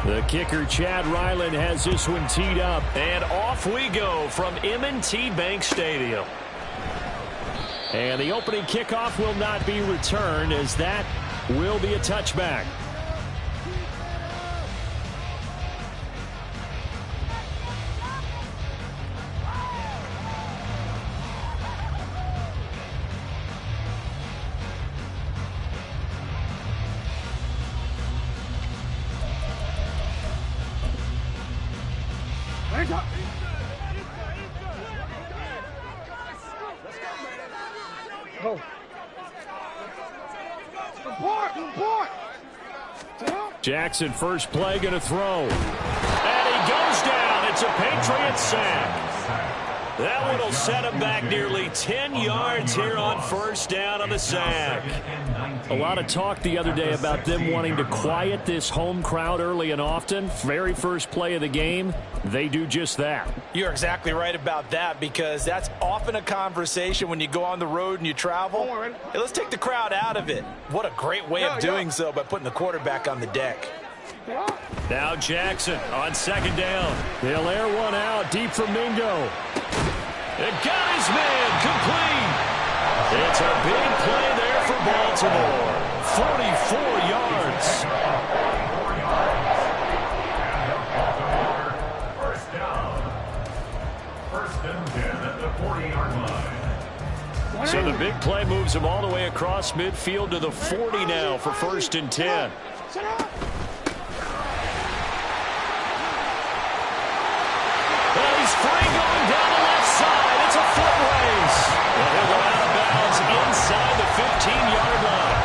The kicker, Chad Ryland, has this one teed up. And off we go from M&T Bank Stadium. And the opening kickoff will not be returned, as that will be a touchback. Jackson, first play, going to throw. And he goes down. It's a Patriots sack. That one will set him back nearly 10 yards here on first down on the sack. A lot of talk the other day about them wanting to quiet this home crowd early and often. Very first play of the game, they do just that. You're exactly right about that, because that's often a conversation when you go on the road and you travel. Hey, let's take the crowd out of it. What a great way of doing so by putting the quarterback on the deck. Now Jackson on second down. He'll air one out deep for Mingo. It got his man complete. It's a big play there for Baltimore. 44 yards. First down. First and 10 at the 40-yard line. So the big play moves him all the way across midfield to the 40 now for first and 10. And he's free going down the left side. It's a foot race. And he'll go out of bounds inside the 15-yard line.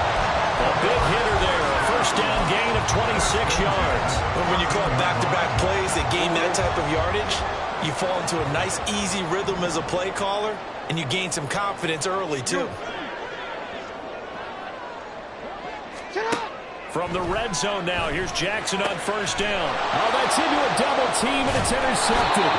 A big hitter there. A first down gain of 26 yards. But when you call back-to-back plays that gain that type of yardage, you fall into a nice, easy rhythm as a play caller, and you gain some confidence early, too. From the red zone now, here's Jackson on first down. Oh, that's into a double team, and it's intercepted.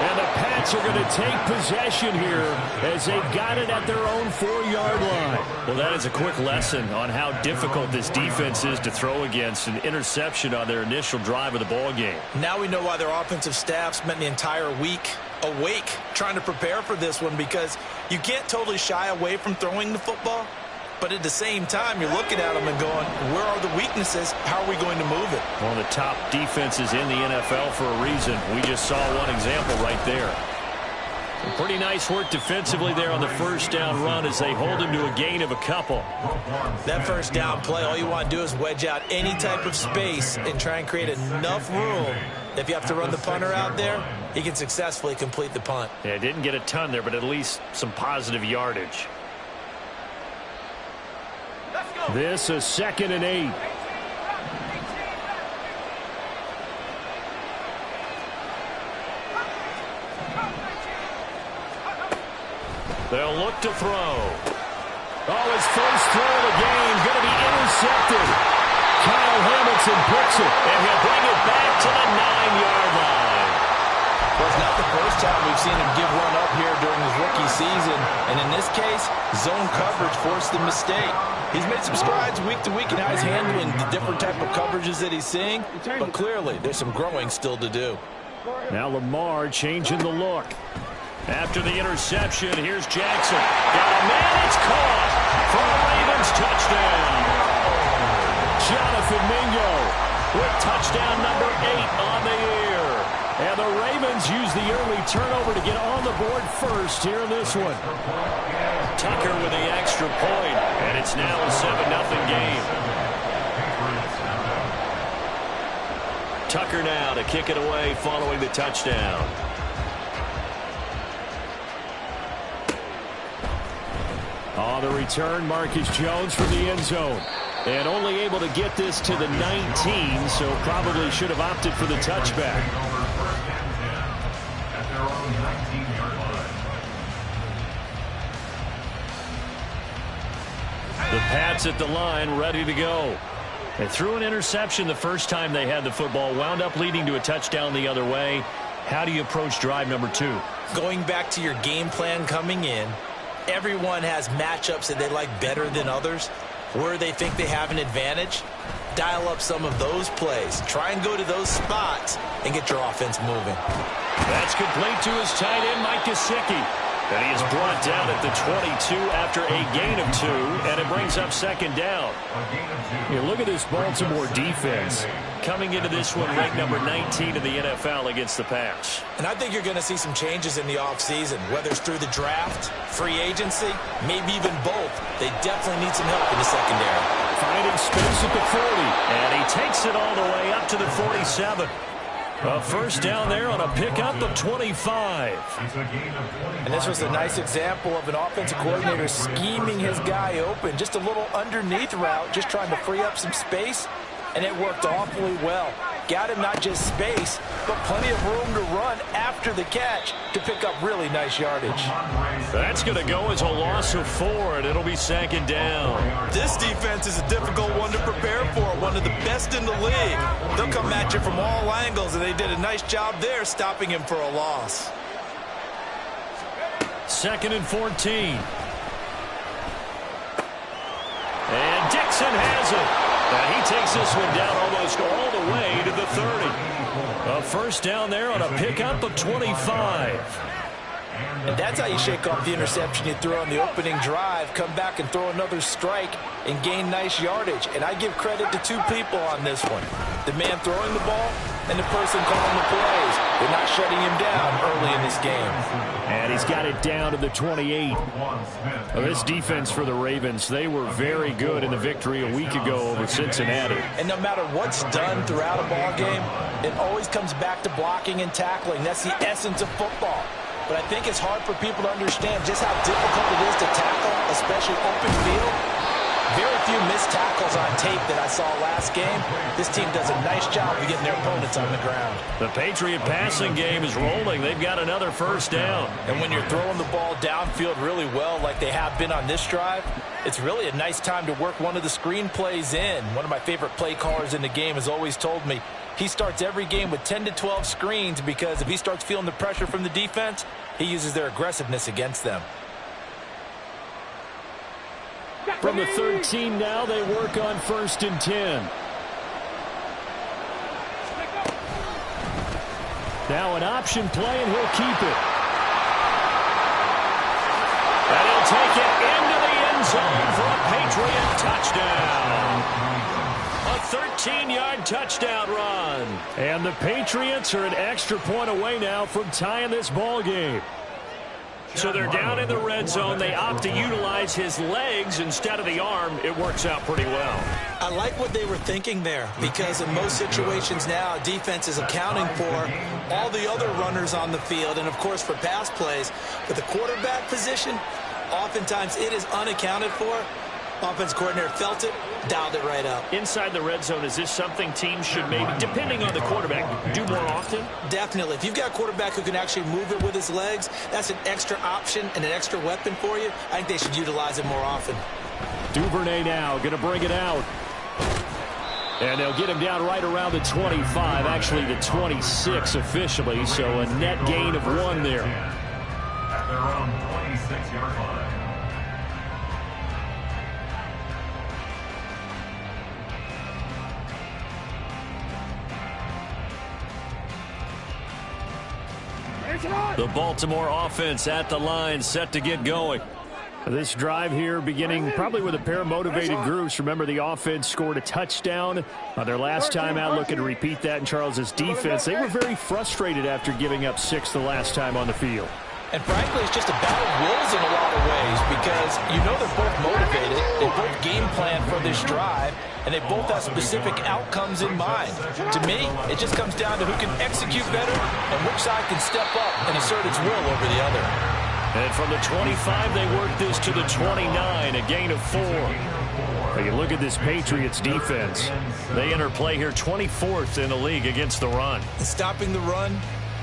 And the Pats are going to take possession here as they got it at their own 4-yard line. Well, that is a quick lesson on how difficult this defense is to throw against. An interception on their initial drive of the ball game. Now we know why their offensive staff spent the entire week awake trying to prepare for this one, because you can't totally shy away from throwing the football. But at the same time, you're looking at them and going, where are the weaknesses? How are we going to move it? One of the top defenses in the NFL for a reason. We just saw one example right there. Some pretty nice work defensively there on the first down run as they hold him to a gain of a couple. That first down play, all you want to do is wedge out any type of space and try and create enough room. If you have to run the punter out there, he can successfully complete the punt. Yeah, didn't get a ton there, but at least some positive yardage. This is 2nd and 8. They'll look to throw. Oh, his first throw of the game going to be intercepted. Kyle Hamilton picks it, and he'll bring it back to the 9-yard line. Well, it's not the first time we've seen him give one up here during his rookie season. And in this case, zone coverage forced the mistake. He's made some strides week to week in how he's handling the different type of coverages that he's seeing. But clearly, there's some growing still to do. Now Lamar changing the look. After the interception, here's Jackson. Got a man, it's caught for a Ravens touchdown. Jonathan Mingo with touchdown number 8 on the year. And the Ravens use the early turnover to get on the board first here in this one. Tucker with the extra point, and it's now a 7-0 game. Tucker now to kick it away following the touchdown. On the return, Marcus Jones from the end zone. And only able to get this to the 19, so probably should have opted for the touchback. The Pats at the line, ready to go. They threw an interception the first time they had the football, wound up leading to a touchdown the other way. How do you approach drive number 2? Going back to your game plan coming in, everyone has matchups that they like better than others, where they think they have an advantage. dial up some of those plays. Try and go to those spots and get your offense moving. That's complete to his tight end, Mike Gesicki. And he is brought down at the 22 after a gain of 2, and it brings up second down. A gain of 2. You look at this Baltimore defense coming into this one ranked number 19 in the NFL against the pass. And I think you're going to see some changes in the offseason, whether it's through the draft, free agency, maybe even both. They definitely need some help in the secondary. Finding space at the 40, and he takes it all the way up to the 47. A first down there on a pickup of 25. It's a gain of 25. And this was a nice example of an offensive coordinator scheming his guy open. Just a little underneath route, just trying to free up some space, and it worked awfully well. Got him not just space, but plenty of room to run after the catch to pick up really nice yardage. That's going to go as a loss of 4, and it'll be second down. This defense is a difficult one to prepare for, one of the best in the league. They'll come at you from all angles, and they did a nice job there stopping him for a loss. 2nd and 14. And Dixon has it. And he takes this one down almost all the way to the 30. A first down there on a pickup of 25. And that's how you shake off the interception you throw on the opening drive, come back and throw another strike and gain nice yardage. And I give credit to 2 people on this one. The man throwing the ball and the person calling the plays. They're not shutting him down early in this game. And he's got it down to the 28. Well, this defense for the Ravens, they were very good in the victory a week ago over Cincinnati. And no matter what's done throughout a ball game, it always comes back to blocking and tackling. That's the essence of football. But I think it's hard for people to understand just how difficult it is to tackle, especially open field. Very few missed tackles on tape that I saw last game. This team does a nice job of getting their opponents on the ground. The Patriot passing game is rolling. They've got another first down. And when you're throwing the ball downfield really well like they have been on this drive, it's really a nice time to work one of the screen plays in. One of my favorite play callers in the game has always told me he starts every game with 10 to 12 screens because if he starts feeling the pressure from the defense, he uses their aggressiveness against them. From the 13 now, they work on 1st and 10. Now an option play, and he'll keep it. And he'll take it into the end zone for a Patriot touchdown. A 13-yard touchdown run. And the Patriots are an extra point away now from tying this ball game. So they're down in the red zone. They opt to utilize his legs instead of the arm. It works out pretty well. I like what they were thinking there because in most situations now, defense is accounting for all the other runners on the field and, of course, for pass plays. But the quarterback position, oftentimes it is unaccounted for. Offense coordinator felt it, dialed it right up. Inside the red zone, is this something teams should maybe, depending on the quarterback, do more often? Definitely. If you've got a quarterback who can actually move it with his legs, that's an extra option and an extra weapon for you. I think they should utilize it more often. Duvernay now going to bring it out. And they'll get him down right around the 25, actually the 26 officially, so a net gain of 1 there. At their own 26-yard line. The Baltimore offense at the line, set to get going. This drive here beginning probably with a pair of motivated groups. Remember, the offense scored a touchdown on their last time out, looking to repeat that in Charles's defense. They were very frustrated after giving up 6 the last time on the field. And frankly, it's just a battle of wills in a lot of ways because you know they're both motivated. They both game plan for this drive, and they both have specific outcomes in mind. To me, it just comes down to who can execute better and which side can step up and assert its will over the other. And from the 25, they work this to the 29, a gain of 4. But you look at this Patriots defense. They enter play here 24th in the league against the run. And stopping the run,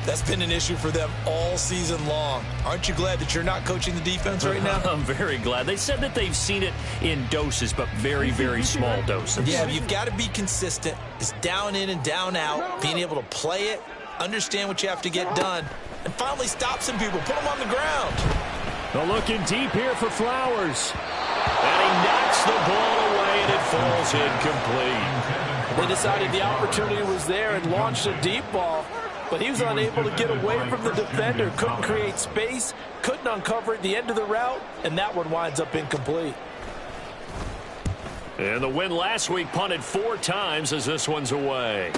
that's been an issue for them all season long. Aren't you glad that you're not coaching the defense right now? I'm very glad. They said that they've seen it in doses, but very, very small doses. Yeah, you've got to be consistent. It's down in and down out, being able to play it, understand what you have to get done, and finally stop some people, put them on the ground. They're looking deep here for Flowers. And he knocks the ball away, and and it falls incomplete. They decided the opportunity was there and launched a deep ball, but he was unable to get away from the defender, couldn't create space, couldn't uncover at the end of the route, and that one winds up incomplete. And the win last week punted 4 times as this one's away.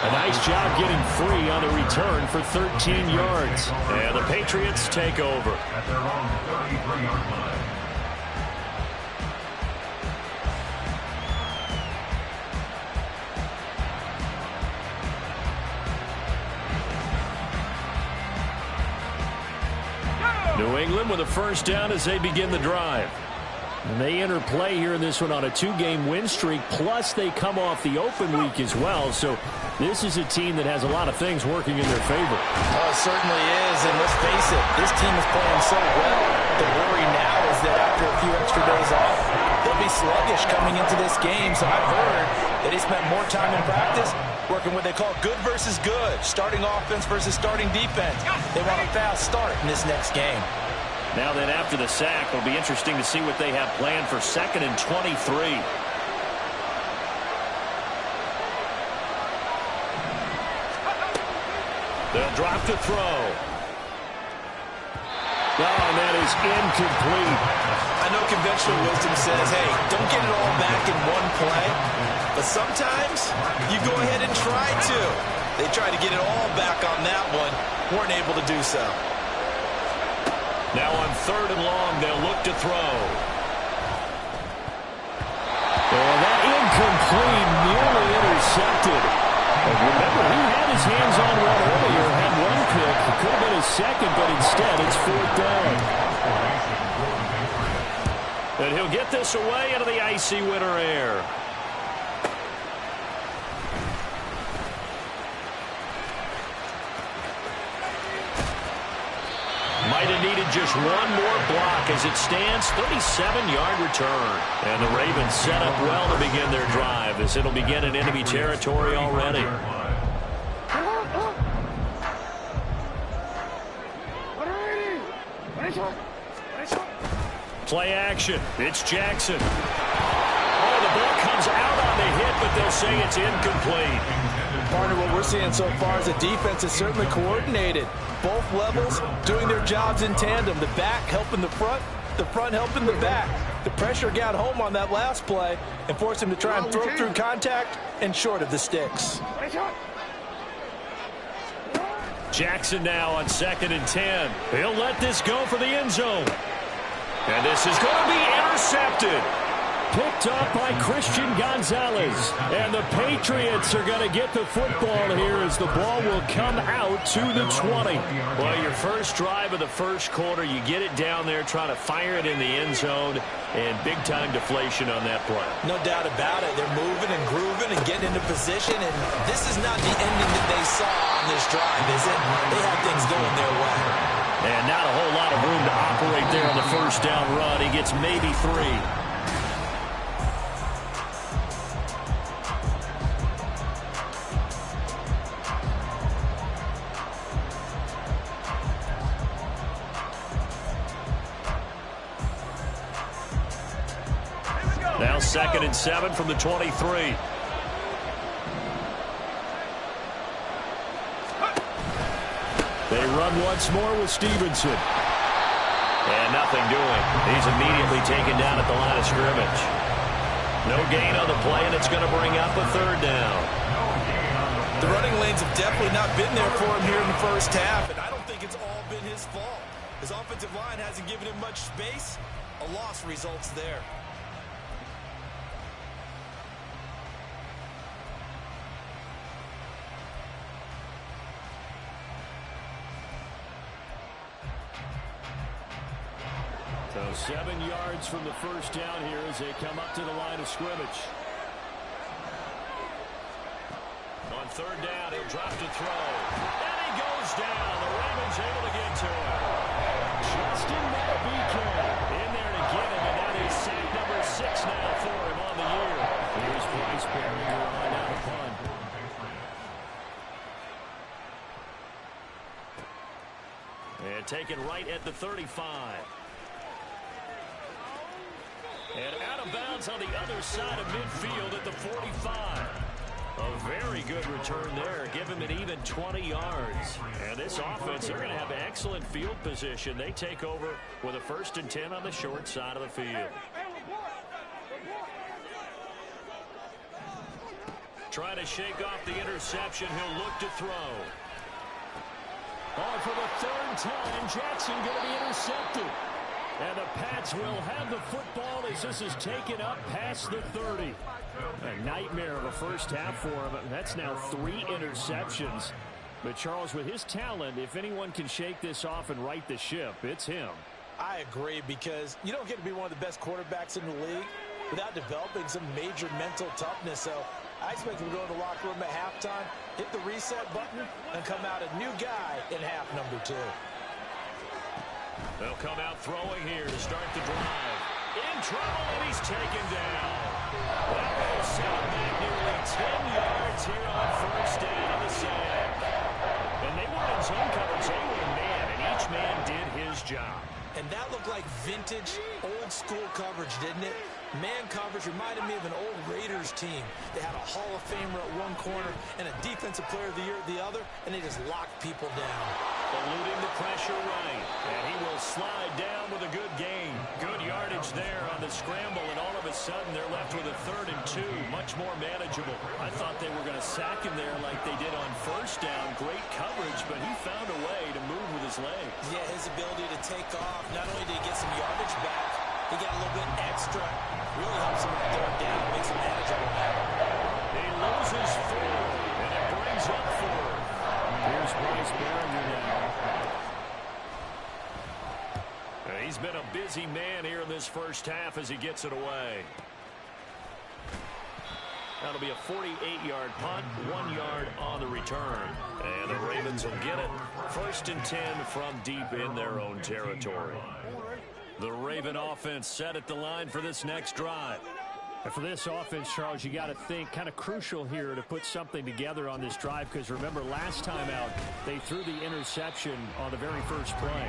A nice job getting free on the return for 13 yards. And the Patriots take over. At their own 33-yard line. New England with a first down as they begin the drive. And they enter play here in this one on a 2-game win streak, plus they come off the open week as well. So this is a team that has a lot of things working in their favor. Oh, it certainly is, and let's face it, this team is playing so well. The worry now is that after a few extra days off, they'll be sluggish coming into this game. So I've heard that they spent more time in practice working what they call good versus good, starting offense versus starting defense. They want a fast start in this next game. Now then, after the sack, it'll be interesting to see what they have planned for 2nd and 23. They'll drop to throw. Oh, and that is incomplete. I know conventional wisdom says, hey, don't get it all back in one play. But sometimes you go ahead and try to. They tried to get it all back on that one. Weren't able to do so. Now on 3rd and long, they'll look to throw. And that incomplete, nearly intercepted. And remember, he had his hands on one earlier, had one pick. It could have been his second, but instead it's 4th down. And he'll get this away into the icy winter air. Might have needed just one more block as it stands, 37-yard return. And the Ravens set up well to begin their drive as it'll begin in enemy territory already. Play action. It's Jackson. Oh, the ball comes out on the hit, but they'll say it's incomplete. Partner, what we're seeing so far is the defense is certainly coordinated. Both levels doing their jobs in tandem. The back helping the front helping the back. The pressure got home on that last play and forced him to try and throw through contact and short of the sticks. Jackson now on 2nd and 10. He'll let this go for the end zone. And this is going to be intercepted. Picked up by Christian Gonzalez. And the Patriots are going to get the football here as the ball will come out to the 20. Well, your first drive of the first quarter, you get it down there, trying to fire it in the end zone, and big-time deflation on that play. No doubt about it. They're moving and grooving and getting into position, and this is not the ending that they saw on this drive, is it? They have things going their way. And not a whole lot of room to operate there on the first down run. He gets maybe 3. Now 2nd and 7 from the 23. They run once more with Stevenson. And nothing doing. He's immediately taken down at the line of scrimmage. No gain on the play, and it's going to bring up a 3rd down. The running lanes have definitely not been there for him here in the first half, and I don't think it's all been his fault. His offensive line hasn't given him much space. A loss results there. So 7 yards from the first down here as they come up to the line of scrimmage. On 3rd down, he'll drop to throw. And he goes down. The Ravens able to get to him. Justin Wk16 in there to get him, and that is sack number 6 now for him on the year. Here's Bryce Perry on out of punt. And taken right at the 35. And out of bounds on the other side of midfield at the 45. A very good return there. Give him an even 20 yards. And this offense, they're going to have excellent field position. They take over with a 1st and 10 on the short side of the field. Trying to shake off the interception. He'll look to throw. For the 3rd time, Jackson going to be intercepted. And the Pats will have the football as this is taken up past the 30. A nightmare of a first half for him. That's now 3 interceptions. But Charles, with his talent, if anyone can shake this off and right the ship, it's him. I agree, because you don't get to be one of the best quarterbacks in the league without developing some major mental toughness. So I expect him to go in the locker room at halftime, hit the reset button, and come out a new guy in half number 2. They'll come out throwing here to start the drive. In trouble, and he's taken down. That will set him back nearly 10 yards here on 1st down on the sack. And they weren't in zone coverage. They were man, and each man did his job. And that looked like vintage, old-school coverage, didn't it? Man coverage reminded me of an old Raiders team. They had a Hall of Famer at one corner and a Defensive Player of the Year at the other, and they just locked people down. Eluding the pressure right, and he will slide down with a good gain. Good yardage there on the scramble, and all of a sudden they're left with a 3rd and 2, much more manageable. I thought they were going to sack him there like they did on 1st down. Great coverage, but he found a way to move with his legs. Yeah, his ability to take off. Not only did he get some yardage back, he got a little bit extra. Really helps him on 3rd down, makes him manageable now. He loses 4, and it brings up 4. Here's Bryce Barringer now. He's been a busy man here in this first half as he gets it away. That'll be a 48-yard punt, 1 yard on the return. And the Ravens will get it. 1st and 10 from deep in their own territory. The Raven offense set at the line for this next drive. And for this offense, Charles, you got to think kind of crucial here to put something together on this drive, because remember last time out they threw the interception on the very first play.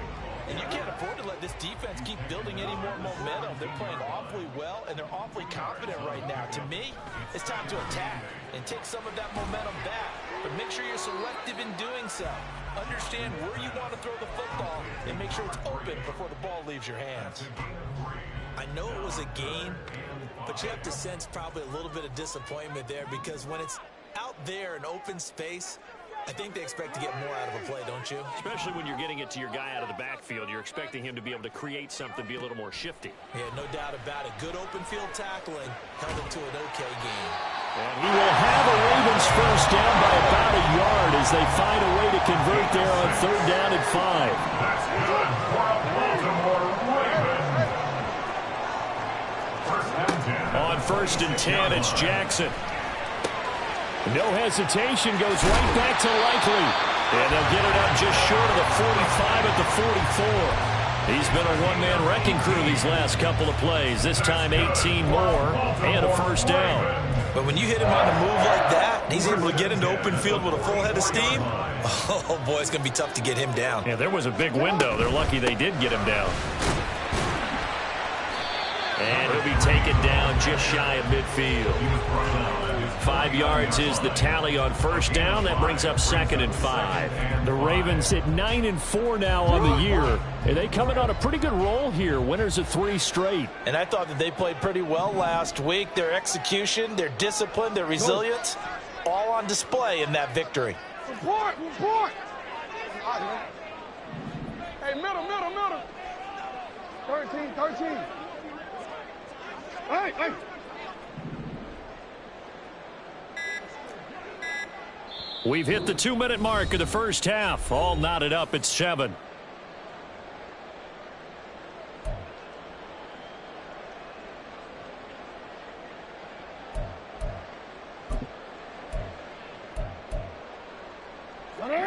And you can't afford to let this defense keep building any more momentum. They're playing awfully well, and they're awfully confident right now. To me, it's time to attack and take some of that momentum back. But make sure you're selective in doing so. Understand where you want to throw the football and make sure it's open before the ball leaves your hands. I know it was a gain, but you have to sense probably a little bit of disappointment there, because when it's out there in open space, I think they expect to get more out of a play, don't you? Especially when you're getting it to your guy out of the backfield. You're expecting him to be able to create something, be a little more shifty. Yeah, no doubt about it. Good open field tackling held him to an okay game. And he will have a Ravens first down by about a yard as they find a way to convert there on 3rd down and 5. That's good for a Baltimore Raven. 1st and 10. On 1st and 10, it's Jackson. No hesitation, goes right back to Likely. And they'll get it up just short of the 45 at the 44. He's been a one-man wrecking crew these last couple of plays. This time 18 more and a 1st down. But when you hit him on the move like that, he's able to get into open field with a full head of steam, oh boy, it's going to be tough to get him down. Yeah, there was a big window. They're lucky they did get him down. And he'll be taken down just shy of midfield. 5 yards is the tally on 1st down. That brings up 2nd and 5. The Ravens at 9-4 now on the year. And they coming on a pretty good roll here. Winners of 3 straight. And I thought that they played pretty well last week. Their execution, their discipline, their resilience, all on display in that victory. Report! Hey, middle. 13. Hey. We've hit the 2-minute mark of the first half. All knotted up at 7.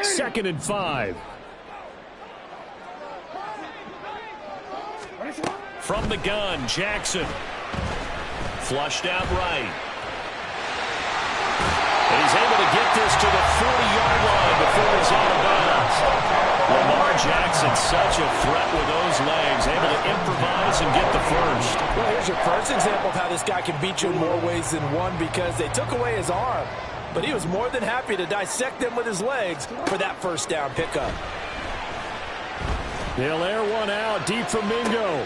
Second and 5. From the gun, Jackson. Flushed out right. And he's able to get this to the 40-yard line before he's out of bounds. Lamar Jackson, such a threat with those legs, able to improvise and get the first. Well, here's your first example of how this guy can beat you in more ways than one, because they took away his arm, but he was more than happy to dissect them with his legs for that first down pickup. They'll air one out deep from Mingo.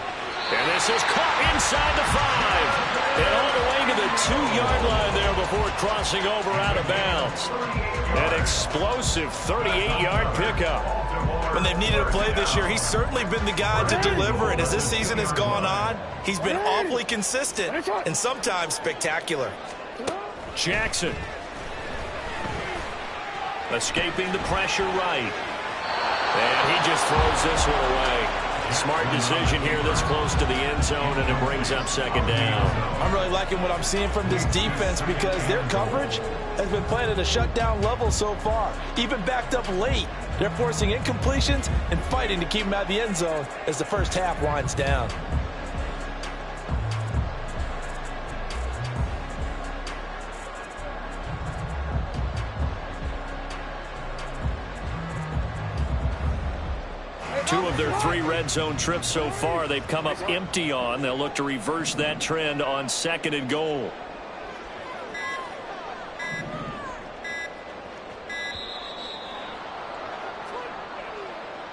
And this is caught inside the 5. And all the way to the 2-yard line there before crossing over out of bounds. An explosive 38-yard pickup. When they've needed a play this year, he's certainly been the guy to deliver. And as this season has gone on, he's been awfully consistent and sometimes spectacular. Jackson. Escaping the pressure right. And he just throws this one away. Smart decision here this close to the end zone, and it brings up second down. I'm really liking what I'm seeing from this defense because their coverage has been playing at a shutdown level so far. Even backed up late, they're forcing incompletions and fighting to keep them out of the end zone as the first half winds down. Two of their 3 red zone trips so far, they've come up empty on. They'll look to reverse that trend on 2nd and goal.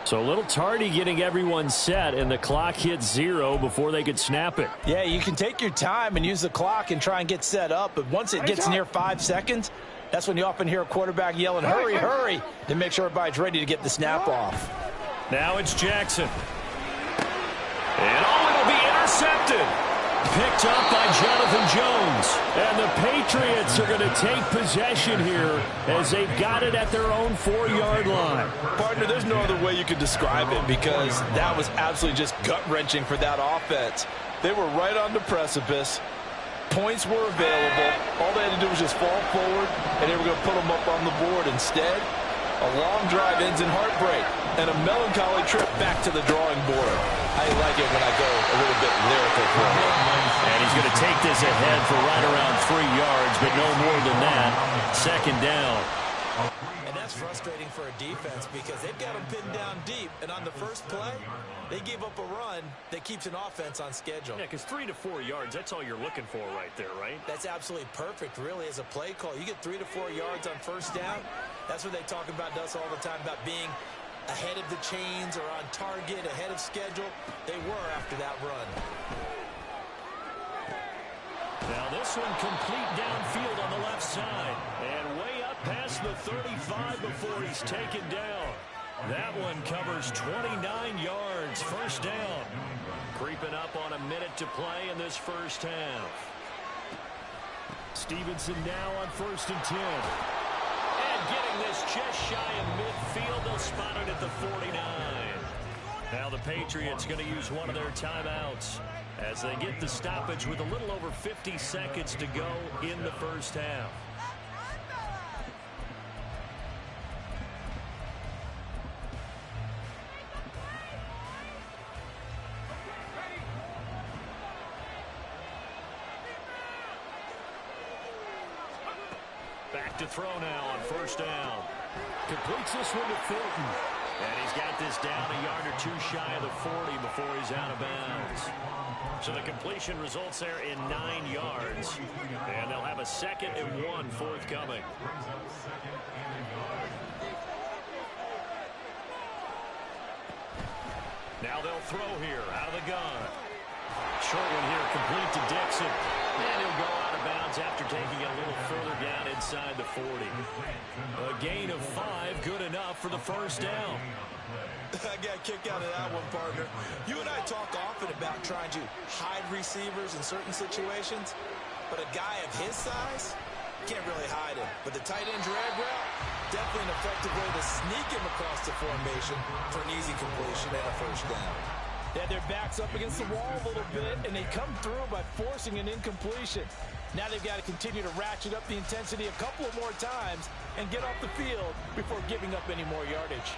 So a little tardy getting everyone set, and the clock hit 0 before they could snap it. Yeah, you can take your time and use the clock and try and get set up, but once it gets near 5 seconds, that's when you often hear a quarterback yelling, hurry, hurry, to make sure everybody's ready to get the snap off. Now it's Jackson. And it'll be intercepted. Picked up by Jonathan Jones. And the Patriots are going to take possession here as they've got it at their own 4-yard line. Partner, there's no other way you could describe it because that was absolutely just gut-wrenching for that offense. They were right on the precipice. Points were available. All they had to do was just fall forward, and they were going to put them up on the board. Instead, a long drive ends in heartbreak and a melancholy trip back to the drawing board. I like it when I go a little bit lyrical for you. And he's going to take this ahead for right around 3 yards, but no more than that. Second down. And that's frustrating for a defense because they've got them pinned down deep, and on the first play, they give up a run that keeps an offense on schedule. Yeah, because 3 to 4 yards, that's all you're looking for right there, right? That's absolutely perfect, really, as a play call. You get 3 to 4 yards on first down. That's what they talk about to us all the time, about being ahead of the chains or on target, ahead of schedule. They were after that run. Now this one complete downfield on the left side. And way up past the 35 before he's taken down. That one covers 29 yards. First down. Creeping up on a minute to play in this first half. Stevenson now on 1st and 10. And getting this just shy of midfield. They'll spot it at the 49. Now the Patriots going to use one of their timeouts as they get the stoppage with a little over 50 seconds to go in the first half. Back to throw now on first down. Completes this one to Fulton. And he's got this down a yard or 2 shy of the 40 before he's out of bounds. So the completion results there in 9 yards. And they'll have a 2nd and 1 forthcoming. Now they'll throw here out of the gun. Short one here, complete to Dixon. And he'll go out of bounds after taking it a little further down inside the 40. A gain of 5, good enough for the first down. I got a kick out of that one, partner. You and I talk often about trying to hide receivers in certain situations, but a guy of his size can't really hide him. But the tight end drag route, definitely an effective way to sneak him across the formation for an easy completion and a first down. They had their backs up against the wall a little bit, and they come through by forcing an incompletion. Now they've got to continue to ratchet up the intensity a couple of more times and get off the field before giving up any more yardage.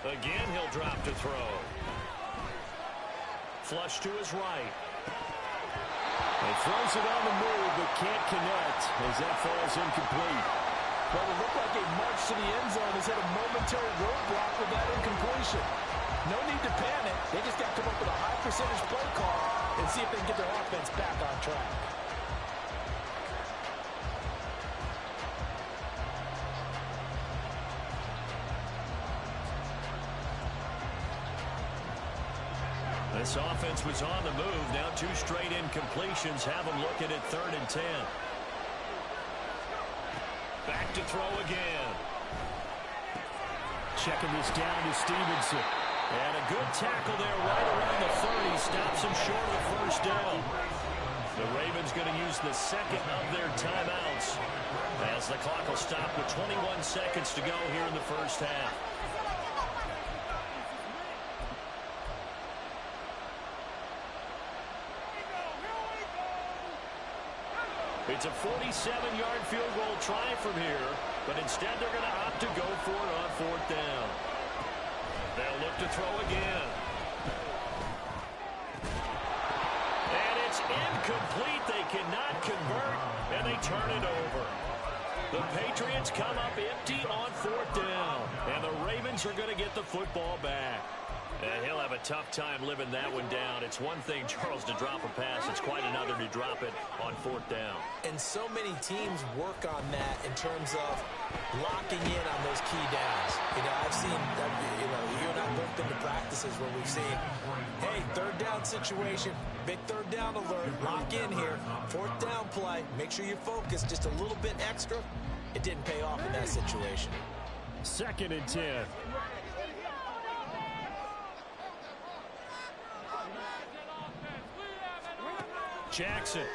Again, he'll drop to throw. Flush to his right. He throws it on the move, but can't connect as that falls incomplete. Well, it looked like a march to the end zone has hit a momentary roadblock with that incompletion. No need to panic. They just got to come up with a high percentage play call and see if they can get their offense back on track. This offense was on the move. Now 2 straight incompletions have them looking at 3rd and 10. Back to throw again. Checking this down to Stevenson. And a good tackle there right around the 30. Stops him short of the first down. The Ravens going to use the second of their timeouts as the clock will stop with 21 seconds to go here in the first half. It's a 47-yard field goal try from here, but instead they're going to opt to go for it on 4th down. They'll look to throw again. And it's incomplete. They cannot convert, and they turn it over. The Patriots come up empty on 4th down, and the Ravens are going to get the football back. And he'll have a tough time living that one down. It's one thing, Charles, to drop a pass. It's quite another to drop it on 4th down. And so many teams work on that in terms of locking in on those key downs. You know, I've seen, you and I both been to practices where we've seen, hey, 3rd down situation, big 3rd down alert, lock in here, 4th down play, make sure you're focused just a little bit extra. It didn't pay off in that situation. 2nd and 10. Jackson.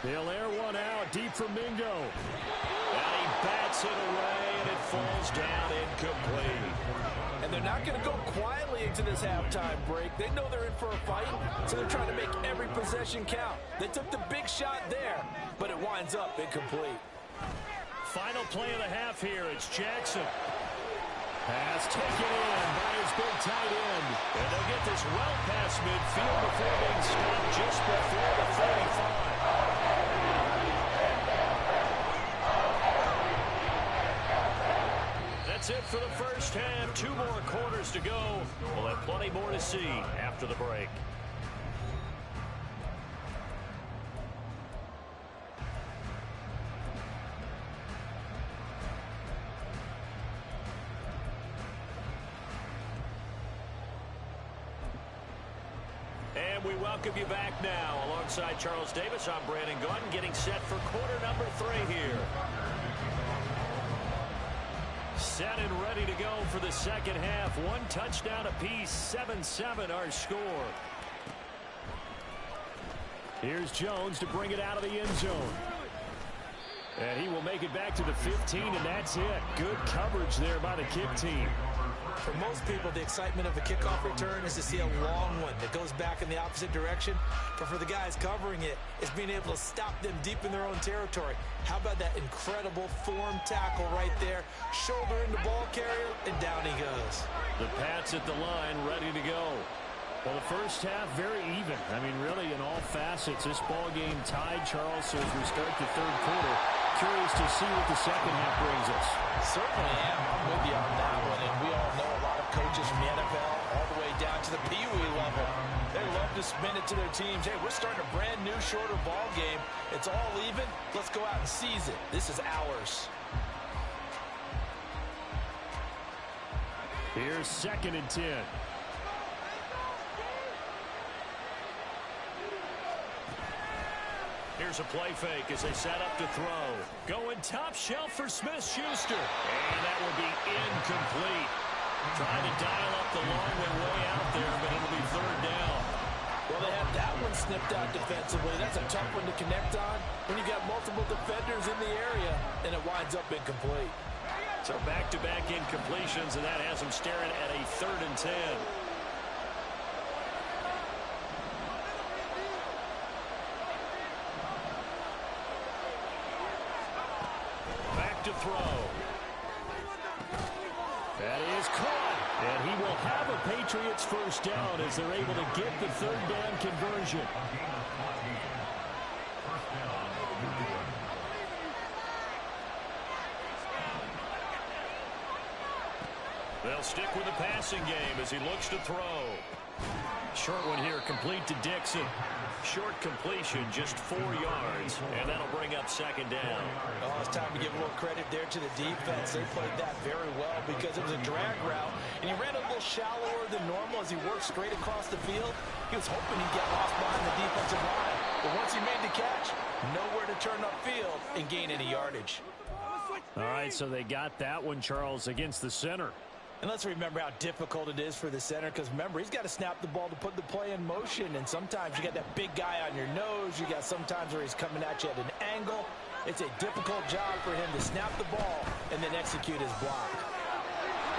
They'll air one out deep from Mingo. And he bats it away, and it falls down incomplete. And they're not going to go quietly into this halftime break. They know they're in for a fight, so they're trying to make every possession count. They took the big shot there, but it winds up incomplete. Final play of the half here. It's Jackson. Pass taken in by his big tight end. And they'll get this well past midfield before being stopped just before the 35. That's it for the first half. 2 more quarters to go. We'll have plenty more to see after the break. And we welcome you back now. Alongside Charles Davis, I'm Brandon Gunn, getting set for quarter number 3 here. Set and ready to go for the second half. 1 touchdown apiece, 7-7 our score. Here's Jones to bring it out of the end zone. And he will make it back to the 15, and that's it. Good coverage there by the kick team. For most people, the excitement of a kickoff return is to see a long one that goes back in the opposite direction. But for the guys covering it, it's being able to stop them deep in their own territory. How about that incredible form tackle right there? Shoulder in the ball carrier, and down he goes. The Pats at the line, ready to go. Well, the first half, very even. I mean, really, in all facets, this ball game tied, Charles, so as we start the 3rd quarter. Curious to see what the second half brings us. Certainly am. I'm with you on that one. And we all know a lot of coaches from the NFL all the way down to the Pee Wee level. They love to spin it to their teams. Hey, we're starting a brand new, shorter ball game. It's all even. Let's go out and seize it. This is ours. Here's 2nd and 10. Here's a play fake as they set up to throw. Going top shelf for Smith-Schuster. And that will be incomplete. Trying to dial up the long way out there, but it'll be 3rd down. Well, they have that one snipped out defensively. That's a tough one to connect on when you got multiple defenders in the area, and it winds up incomplete. So back-to-back incompletions, and that has them staring at a 3rd and 10. To throw. That is caught. And he will have a Patriots first down as they're able to get the third down conversion. They'll stick with the passing game as he looks to throw. Short one here, complete to Dixon. Short completion, just 4 yards, and that'll bring up second down. Oh, it's time to give a little credit there to the defense. They played that very well because it was a drag route, and he ran a little shallower than normal as he worked straight across the field. He was hoping he'd get lost behind the defensive line, but once he made the catch, nowhere to turn upfield and gain any yardage. All right, so they got that one, Charles, against the center. And let's remember how difficult it is for the center, because remember, he's got to snap the ball to put the play in motion, and sometimes you got that big guy on your nose. You got sometimes where he's coming at you at an angle. It's a difficult job for him to snap the ball and then execute his block.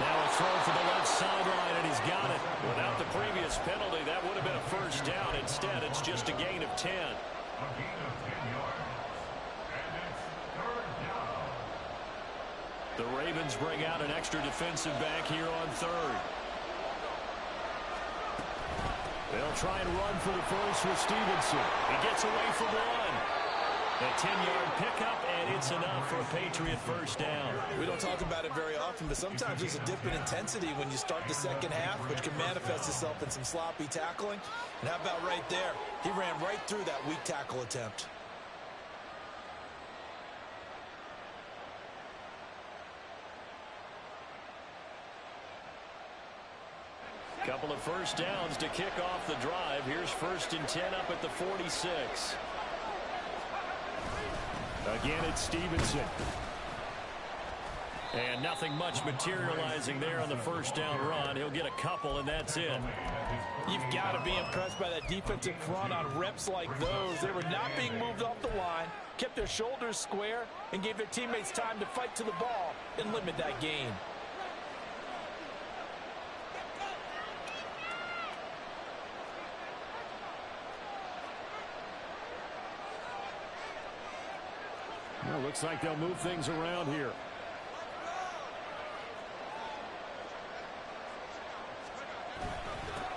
Now a throw for the left sideline, and he's got it. Without the previous penalty, that would have been a first down. Instead, it's just a gain of 10. A gain of 10 yards. And it's third down. The Ravens bring out an extra defensive back here on third. They'll try and run for the first with Stevenson. He gets away from one. A 10-yard pickup, and it's enough for a Patriot first down. We don't talk about it very often, but sometimes there's a dip in intensity when you start the second half, which can manifest itself in some sloppy tackling. And how about right there? He ran right through that weak tackle attempt. Couple of first downs to kick off the drive. Here's 1st and 10 up at the 46. Again, it's Stevenson. And nothing much materializing there on the first down run. He'll get a couple, and that's it. You've got to be impressed by that defensive front on reps like those. They were not being moved off the line, kept their shoulders square, and gave their teammates time to fight to the ball and limit that gain. Well, looks like they'll move things around here.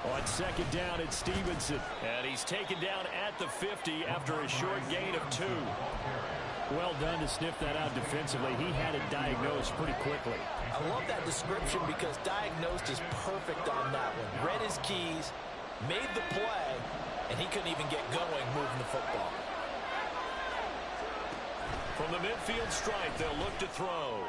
On second down, it's Stevenson. And he's taken down at the 50 after a short gain of 2. Well done to sniff that out defensively. He had it diagnosed pretty quickly. I love that description because diagnosed is perfect on that one. Read his keys, made the play, and he couldn't even get going moving the football. From the midfield stripe, they'll look to throw.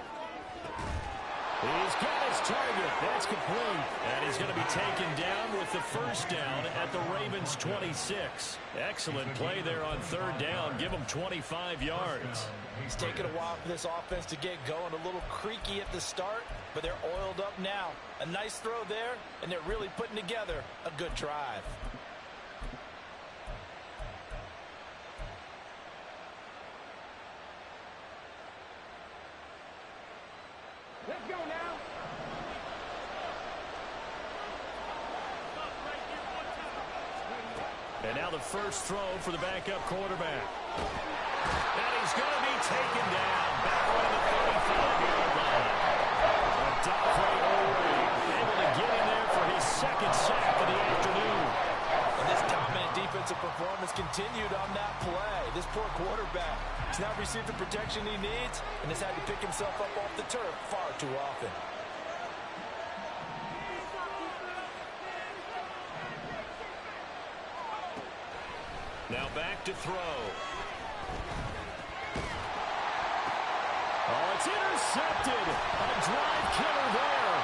He's got his target. That's complete. And he's going to be taken down with the first down at the Ravens' 26. Excellent play there on third down. Give him 25 yards. It's taken a while for this offense to get going. A little creaky at the start, but they're oiled up now. A nice throw there, and they're really putting together a good drive. Let's go now. And now the first throw for the backup quarterback. And he's going to be taken down back on the 35-yard line. Adolfo able to get in there for his second sack of the afternoon. And this dominant defensive performance continued on that play. This poor quarterback has not received the protection he needs and has had to pick himself up off the turf far too often. Now back to throw. Oh, it's intercepted. A drive killer there.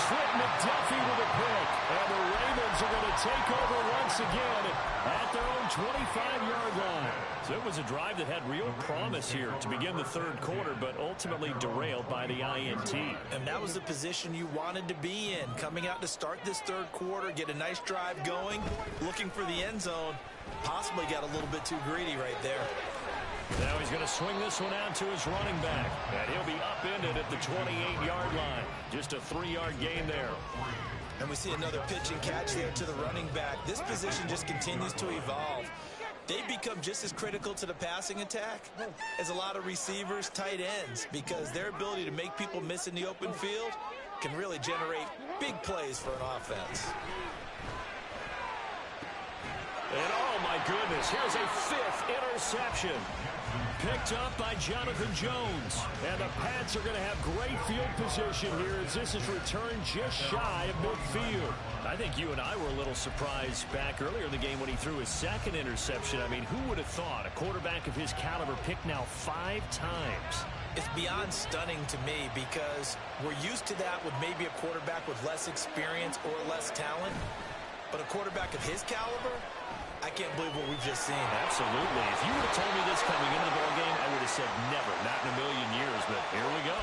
Trent McDuffie with a pick. And the Ravens are going to take over once again at their own 25-yard line. So it was a drive that had real promise here to begin the third quarter, but ultimately derailed by the INT. And that was the position you wanted to be in. Coming out to start this third quarter, get a nice drive going, looking for the end zone. Possibly got a little bit too greedy right there. Now he's going to swing this one out to his running back. And he'll be upended at the 28-yard line. Just a 3-yard gain there. And we see another pitch and catch there to the running back. This position just continues to evolve. They become just as critical to the passing attack as a lot of receivers, tight ends, because their ability to make people miss in the open field can really generate big plays for an offense. And oh my goodness, here's a 5th interception. Picked up by Jonathan Jones. And the Pats are going to have great field position here as this is returned just shy of midfield. I think you and I were a little surprised back earlier in the game when he threw his 2nd interception. I mean, who would have thought a quarterback of his caliber picked now 5 times? It's beyond stunning to me because we're used to that with maybe a quarterback with less experience or less talent. But a quarterback of his caliber, I can't believe what we've just seen. Absolutely. If you would have told me this coming into the ballgame, I would have said never, not in a million years, but here we go.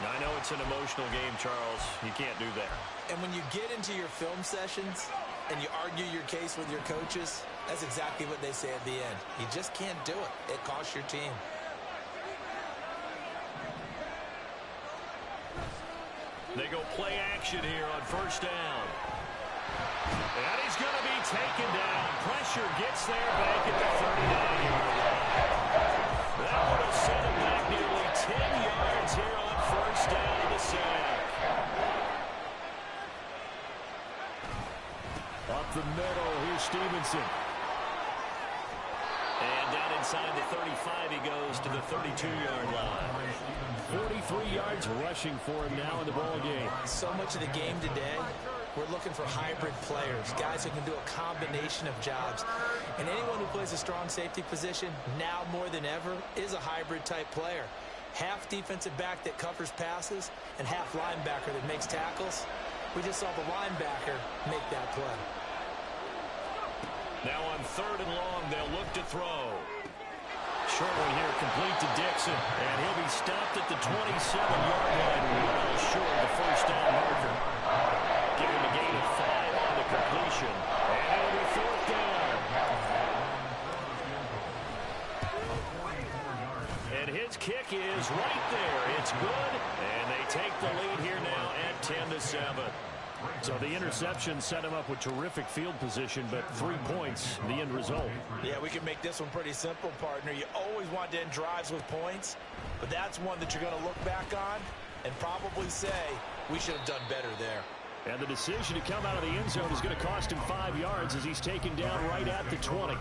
Now, I know it's an emotional game, Charles. You can't do that. And when you get into your film sessions and you argue your case with your coaches, that's exactly what they say at the end. You just can't do it. It costs your team. They go play action here on 1st down. And he's going to be taken down. Pressure gets there back at the 39-yard line. That would have set him back nearly 10 yards here on 1st down to the sack. Up the middle, here's Stevenson. And down inside the 35, he goes to the 32-yard line. 43 yards rushing for him now in the ballgame. So much of the game today, we're looking for hybrid players, guys who can do a combination of jobs. And anyone who plays a strong safety position, now more than ever, is a hybrid-type player. Half defensive back that covers passes and half linebacker that makes tackles. We just saw the linebacker make that play. Now on 3rd and long, they'll look to throw. Short one here, complete to Dixon. And he'll be stopped at the 27-yard line, well short of the 1st down marker. Give him a gain of 5 on the completion. And it'll be 4th down. And his kick is right there. It's good. And they take the lead here now at 10-7. So the interception set him up with terrific field position, but 3 points, the end result. Yeah, we can make this one pretty simple, partner. You always want to end drives with points, but that's one that you're going to look back on and probably say, we should have done better there. And the decision to come out of the end zone is going to cost him 5 yards as he's taken down right at the 20.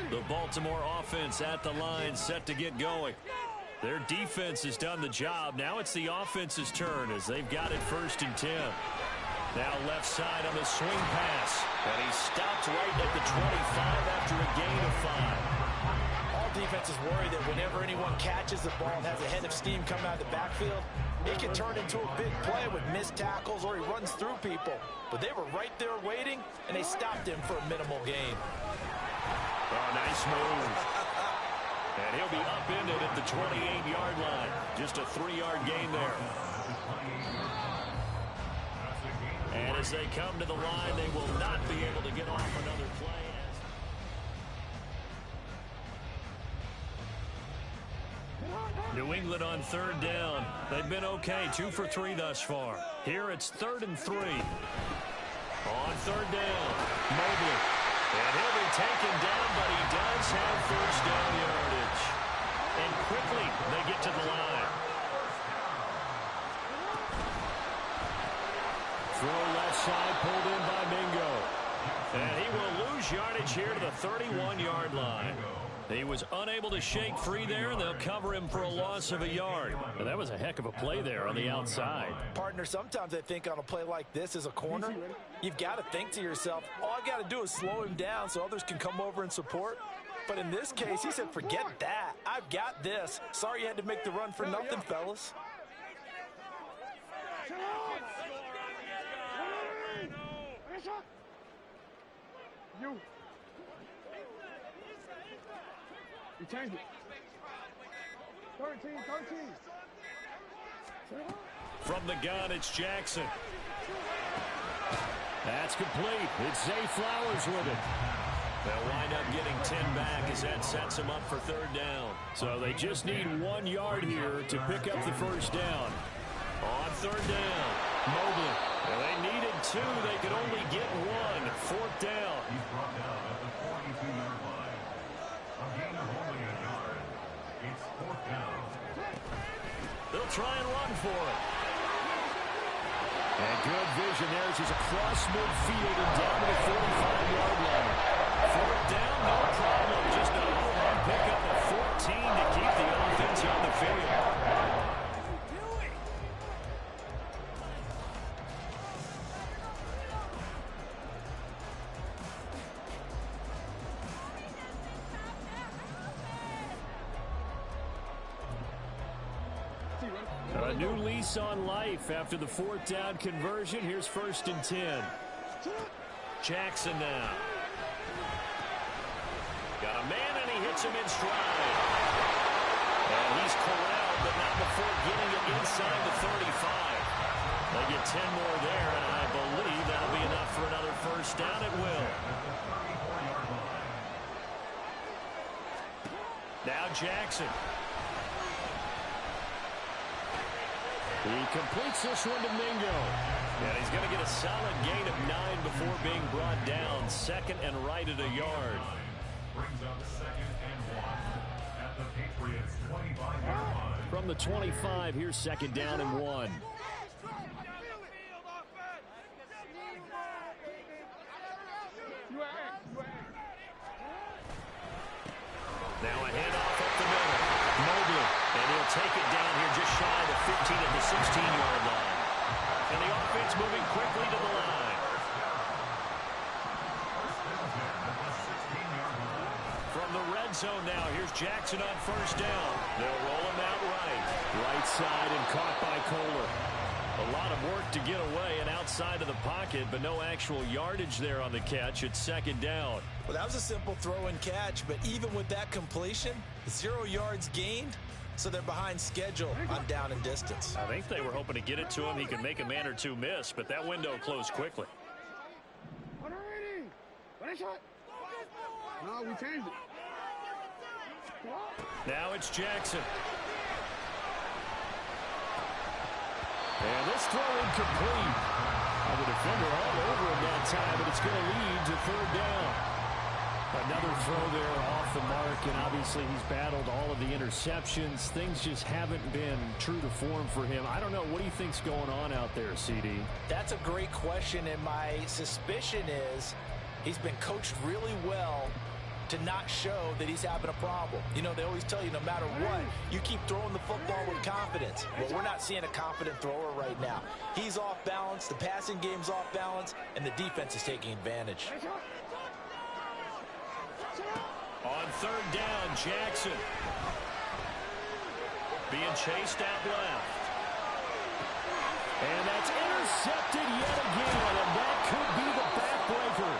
The Baltimore offense at the line, set to get going. Their defense has done the job. Now it's the offense's turn as they've got it 1st and 10. Now left side on the swing pass. And he stopped right at the 25 after a gain of 5. All defenses worry that whenever anyone catches the ball and has a head of steam coming out of the backfield, it can turn into a big play with missed tackles or he runs through people. But they were right there waiting, and they stopped him for a minimal gain. Oh, nice move. And he'll be upended at the 28-yard line. Just a 3-yard gain there. And as they come to the line, they will not be able to get off another play. New England on 3rd down. They've been okay, 2 for 3 thus far. Here it's 3rd and 3. On 3rd down, Mobley. And he'll be taken down, but he does have 1st down yardage. And quickly, they get to the line. Throw left side, pulled in by Mingo. And he will lose yardage here to the 31-yard line. He was unable to shake free there, and they'll cover him for a loss of a yard. And that was a heck of a play there on the outside. Partner, sometimes I think on a play like this as a corner, you've got to think to yourself, all I've got to do is slow him down so others can come over and support. But in this case, he said, forget that. I've got this. Sorry you had to make the run for nothing, fellas. You changed it. 13. From the gun, it's Jackson. That's complete. It's Zay Flowers with it. They'll wind up getting 10 back as that sets them up for 3rd down. So they just need 1 yard here to pick up the 1st down. On 3rd down, Mobley. Well, they needed 2. They could only get 1. 4th down. He's brought down at the 42-yard line. A gain of only a yard. It's He'll try and run for it. And good vision there as he's across midfield and down to the 45-yard line. Fourth down, no problem. Just a home pickup of 14 to keep the offense on the field. A new lease on life after the fourth down conversion. Here's 1st and 10. Jackson now. Got a man, and he hits him in stride. And he's corralled, but not before getting it inside the 35. They get 10 more there, and I believe that'll be enough for another first down. It will. Now Jackson. He completes this one to Mingo. And he's going to get a solid gain of 9 before being brought down. 2nd and right at a yard. Brings up 2nd and 1 at the Patriots 25-yard line. From the 25, here's 2nd down and 1. Now a handoff up the middle. Mobley, and he'll take it down here just shy of the 15 at the 16-yard line. And the offense moving quickly to the line. From the red zone now, here's Jackson on 1st down. They'll roll him out right. Right side and caught by Kohler. A lot of work to get away and outside of the pocket, but no actual yardage there on the catch. It's 2nd down. Well, that was a simple throw and catch, but even with that completion, 0 yards gained, so they're behind schedule on down and distance. I think they were hoping to get it to him. He could make a man or two miss, but that window closed quickly. No, we changed it. Now it's Jackson. And this throw incomplete. The defender all over him that time, but it's going to lead to 3rd down. Another throw there off the mark, and obviously he's battled all of the interceptions. Things just haven't been true to form for him. I don't know. What do you think's going on out there, CD? That's a great question, and my suspicion is he's been coached really well to not show that he's having a problem. You know, they always tell you no matter what, you keep throwing the football with confidence. Well, we're not seeing a confident thrower right now. He's off balance, the passing game's off balance, and the defense is taking advantage. On 3rd down, Jackson. Being chased out left. And that's intercepted yet again, and that could be the backbreaker.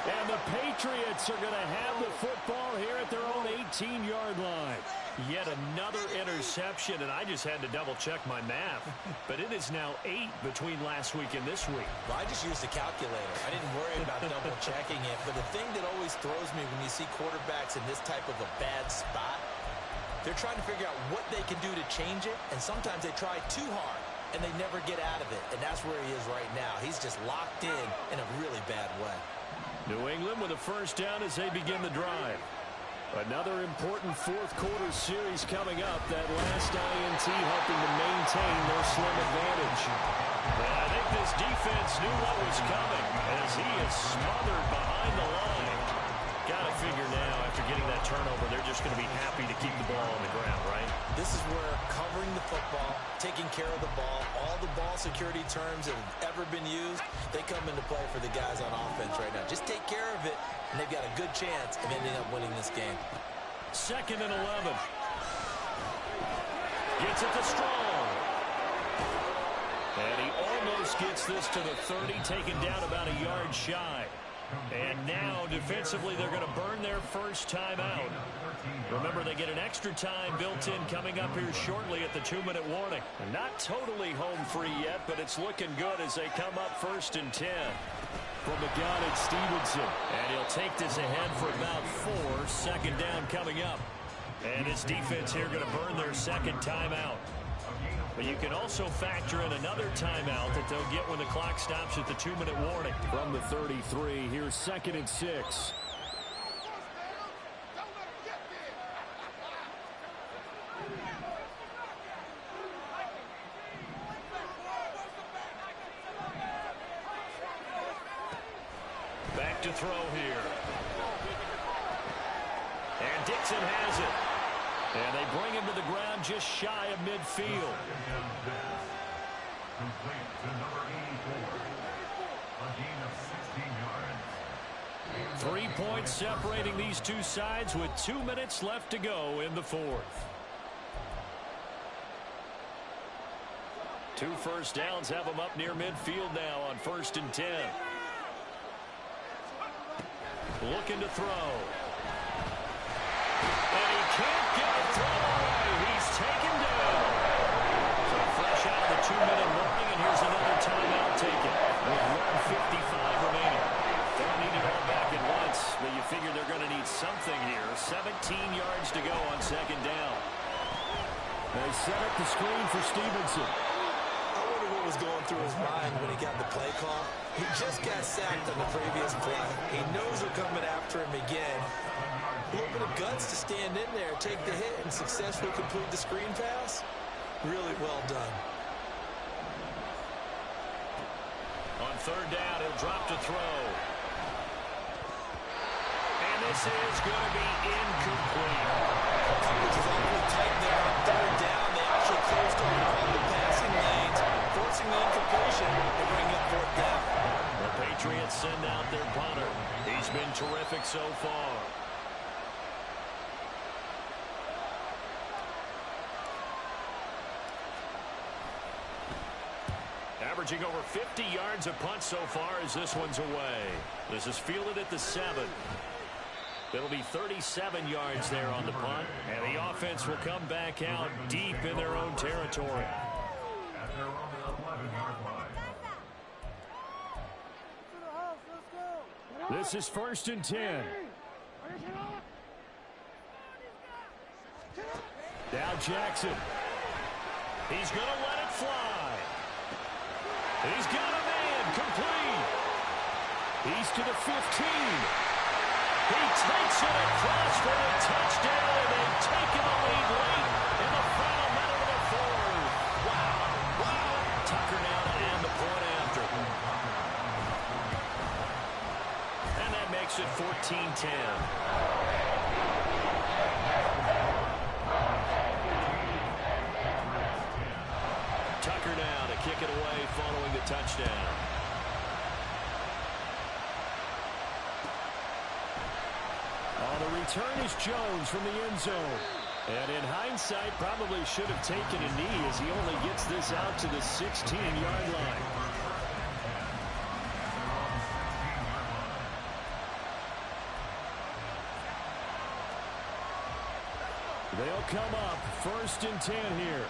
And the Patriots are going to have the football here at their own 18-yard line. Yet another interception, and I just had to double-check my math. But it is now 8 between last week and this week. Well, I just used a calculator. I didn't worry about double-checking it. But the thing that always throws me when you see quarterbacks in this type of a bad spot, they're trying to figure out what they can do to change it, and sometimes they try too hard, and they never get out of it. And that's where he is right now. He's just locked in a really bad way. New England with a 1st down as they begin the drive. Another important 4th quarter series coming up. That last INT helping to maintain their slim advantage. And I think this defense knew what was coming as he is smothered behind the line. Got to figure now, after getting that turnover, they're just going to be happy to keep the ball on the ground, right? This is where covering the football, taking care of the ball, all the ball security terms that have ever been used, they come into play for the guys on offense right now. Just take care of it, and they've got a good chance of ending up winning this game. 2nd and 11. Gets it to Strong. And he almost gets this to the 30, taken down about a yard shy. And now, defensively, they're going to burn their first timeout. Remember, they get an extra time built in coming up here shortly at the 2-minute warning. Not totally home free yet, but it's looking good as they come up 1st and 10. From the gun, it's Stevenson. And he'll take this ahead for about 4. 2nd down coming up. And his defense here going to burn their 2nd timeout. But you can also factor in another timeout that they'll get when the clock stops at the 2-minute warning. From the 33, here's 2nd and 6. throw here. And Dixon has it. And they bring him to the ground just shy of midfield. Complete to number 84. A gain of 16 yards. 3 points separating these two sides with 2 minutes left to go in the fourth. 2 first downs have them up near midfield now on 1st and 10. Looking to throw. And he can't get a throw away. He's taken down. So fresh out of the 2-minute warning, and here's another timeout taken with 1:55 remaining. They don't need it all back at once, but you figure they're going to need something here. 17 yards to go on 2nd down. They set up the screen for Stevenson. I wonder what was going through his mind when he got the play call. He just got sacked on the previous play. He knows they're coming after him again. A little bit of guts to stand in there, take the hit, and successfully complete the screen pass. Really well done. On 3rd down, he'll drop to throw. And this is going to be incomplete. Coverage is awfully tight there on 3rd down. They actually closed on all the passing lanes, forcing the incompletion and bringing up 4th down. The Patriots send out their punter. He's been terrific so far. Averaging over 50 yards a punt so far as this one's away. This is fielded at the 7. It'll be 37 yards there on the punt, and the offense will come back out deep in their own territory. At their own 11-yard line. This is 1st and 10. Now Jackson. He's going to let it fly. He's got a man complete. He's to the 15. He takes it across for a touchdown, and they've taken the lead late in the final minute of the fourth. Wow. Tucker now to end the point after. And that makes it 14-10. Tucker now to kick it away following the touchdown. On the return is Jones from the end zone. And in hindsight, probably should have taken a knee as he only gets this out to the 16-yard line. They'll come up 1st and 10 here.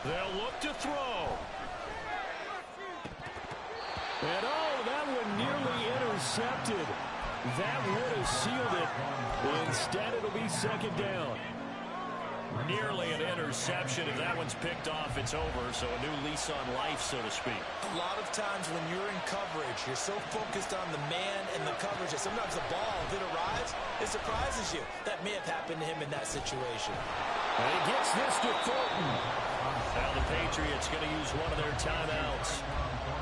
They'll look to throw. And oh, that one nearly intercepted. That would have sealed it. Instead, it'll be 2nd down. Nearly an interception. If that one's picked off, it's over. So a new lease on life, so to speak. A lot of times when you're in coverage, you're so focused on the man and the coverage that sometimes the ball, if it arrives, it surprises you. That may have happened to him in that situation. And he gets this to Thornton. Now the Patriots going to use one of their timeouts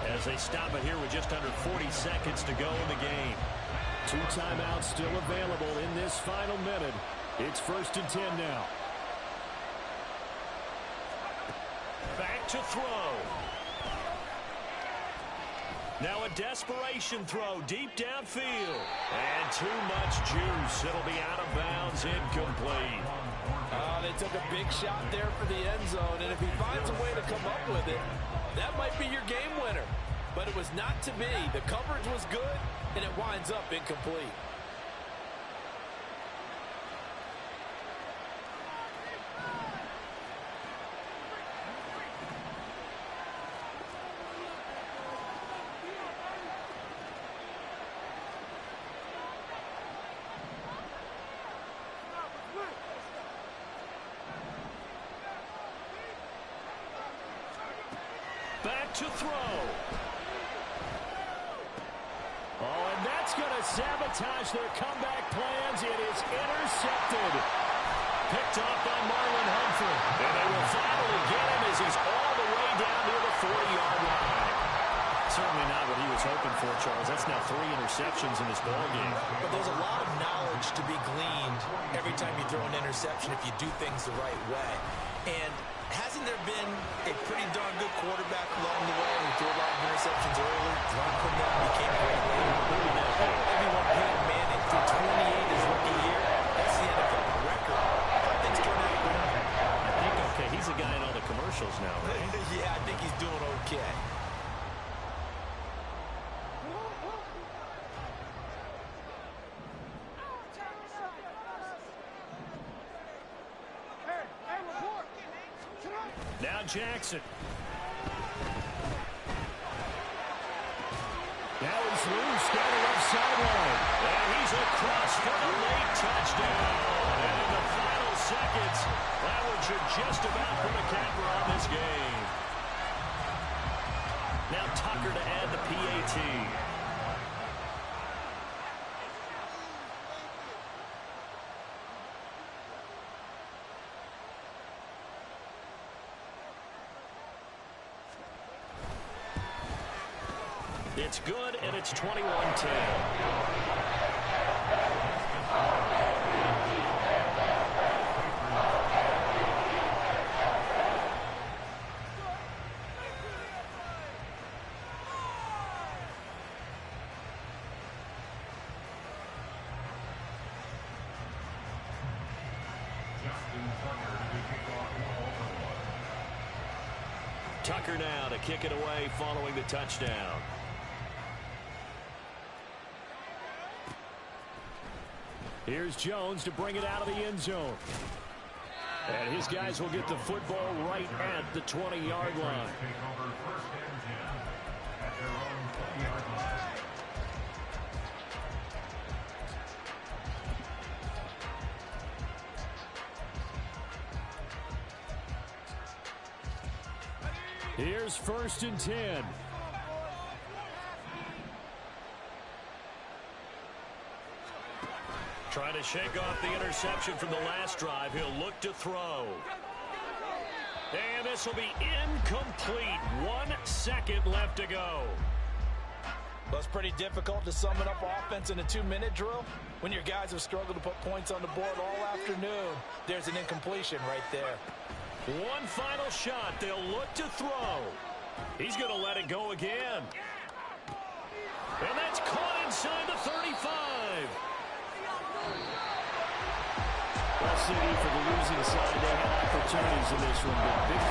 as they stop it here with just under 40 seconds to go in the game. 2 timeouts still available in this final minute. It's 1st and 10 now. Back to throw. Now a desperation throw deep downfield. And too much juice. It'll be out of bounds, incomplete. They took a big shot there for the end zone, and if he finds a way to come up with it, that might be your game winner. But it was not to be. The coverage was good, and it winds up incomplete. Back to throw. Oh, and that's going to sabotage their comeback plans. It is intercepted. Picked off by Marlon Humphrey. And they will finally get him as he's all the way down near the 40-yard line. Certainly not what he was hoping for, Charles. That's now 3 interceptions in this ballgame. But there's a lot of knowledge to be gleaned every time you throw an interception if you do things the right way. And hasn't there been a pretty darn good quarterback along the way who threw a lot of interceptions early, learned from them, became great later? Everyone Peyton Manning threw 28 his rookie year. That's the NFL record. How things turn out for him? I think, okay, he's a guy in all the commercials now, right? Yeah, I think he's doing okay. Now Jackson. Now he's loose, down the left sideline. And he's across for a late touchdown. And in the final seconds, that one should just about put a capper on this game. Now Tucker to add the PAT. It's good, and it's 21-10. Tucker now to kick it away following the touchdown. Here's Jones to bring it out of the end zone. And his guys will get the football right at the 20-yard line. Here's 1st and 10. Trying to shake off the interception from the last drive. He'll look to throw. And this will be incomplete. 1 second left to go. Well, it's pretty difficult to sum it up offense in a 2-minute drill. When your guys have struggled to put points on the board all afternoon, there's an incompletion right there. One final shot. They'll look to throw. He's going to let it go again. And that's caught inside the 35. Well, CD, for the losing side, they had opportunities in this one, but big